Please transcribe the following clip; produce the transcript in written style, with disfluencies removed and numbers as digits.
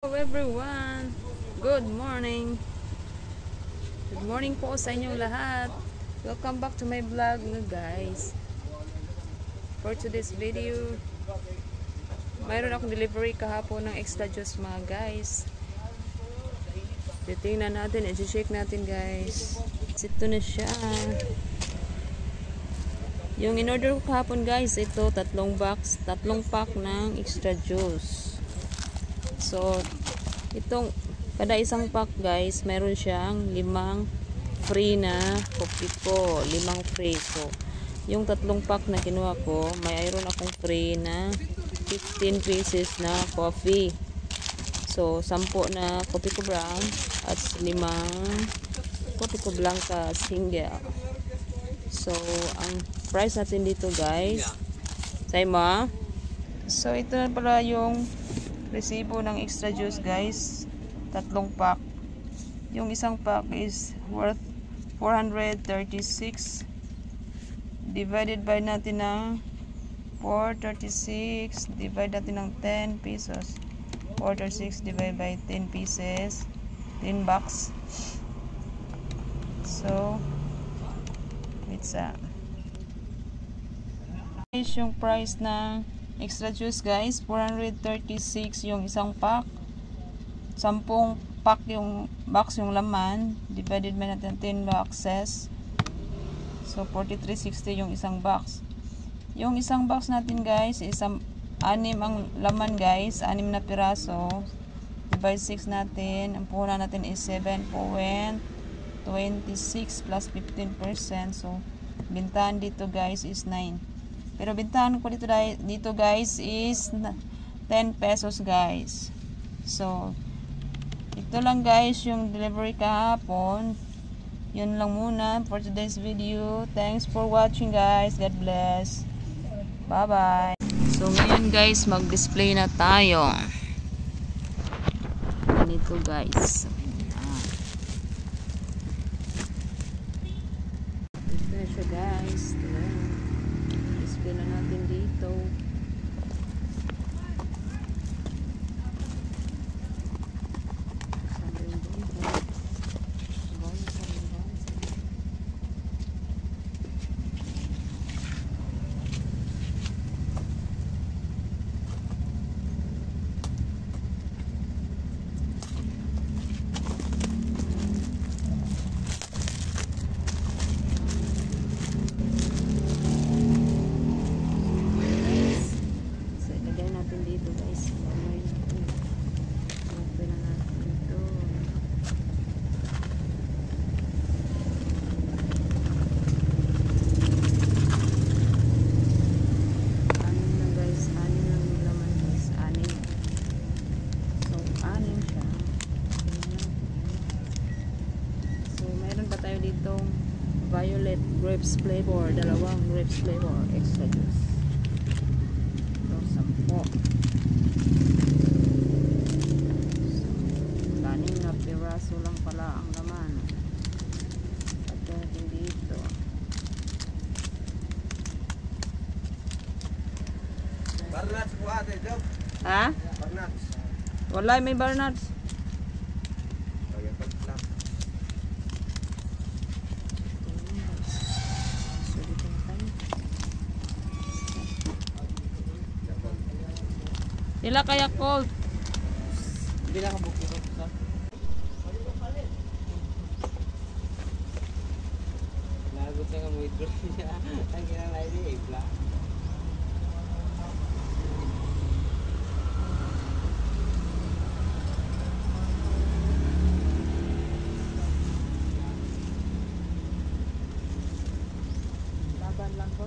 Hello everyone! Good morning! Good morning po sa inyong lahat! Welcome back to my vlog guys. For today's video, mayroon akong delivery kahapon ng extra juice mga guys. Titingnan natin, i-check natin guys. Ito na siya. Yung in-order ko kahapon guys, ito tatlong pack ng extra juice. So, itong kada isang pack guys, meron siyang 5 free na coffee ko. 5 free. So, yung tatlong pack na kinuha ko, mayroon akong free na 15 pieces na coffee. So, 10 na coffee ko brown at 5 coffee ko blanca single. So, ang price natin dito guys, say mo. So, ito na pala yung resibo ng extra juice guys, tatlong pack. Yung isang pack is worth 436, divided by natin ng 436, divide natin ng 10 pesos. 436 divided by 10 pieces, 10 bucks. So it's yung price ng extra juice guys, 436 yung isang pack. 10 pack yung box yung laman, divided by natin 10 boxes. So 4360 yung isang box. Yung isang box natin guys, isang 6 ang laman guys, 6 na piraso. Divide 6 natin, ang puhunan natin is 7.26 plus 15%. So bintahan dito guys is 9. Pero bintahan ko dito guys is 10 pesos guys. So, ito lang guys yung delivery kahapon. Yun lang muna for today's video. Thanks for watching guys. God bless. Bye bye. So, ngayon guys, mag-display na tayo. Ganito guys. Ito na siya guys. Display na natin dito. Ditong violet grapes flavor, 2 grapes flavor extra juice. So 10. Kanin na piraso lang pala ang laman. Ito natin dito. Barnuts po ate, Job. Ha? Barnuts. Wala, may barnuts. Ila kaya cold. Hindi na kabukit ko sa. Lagot na nga mo ito niya. Ang kinalay niya ibla. Laban lang ko.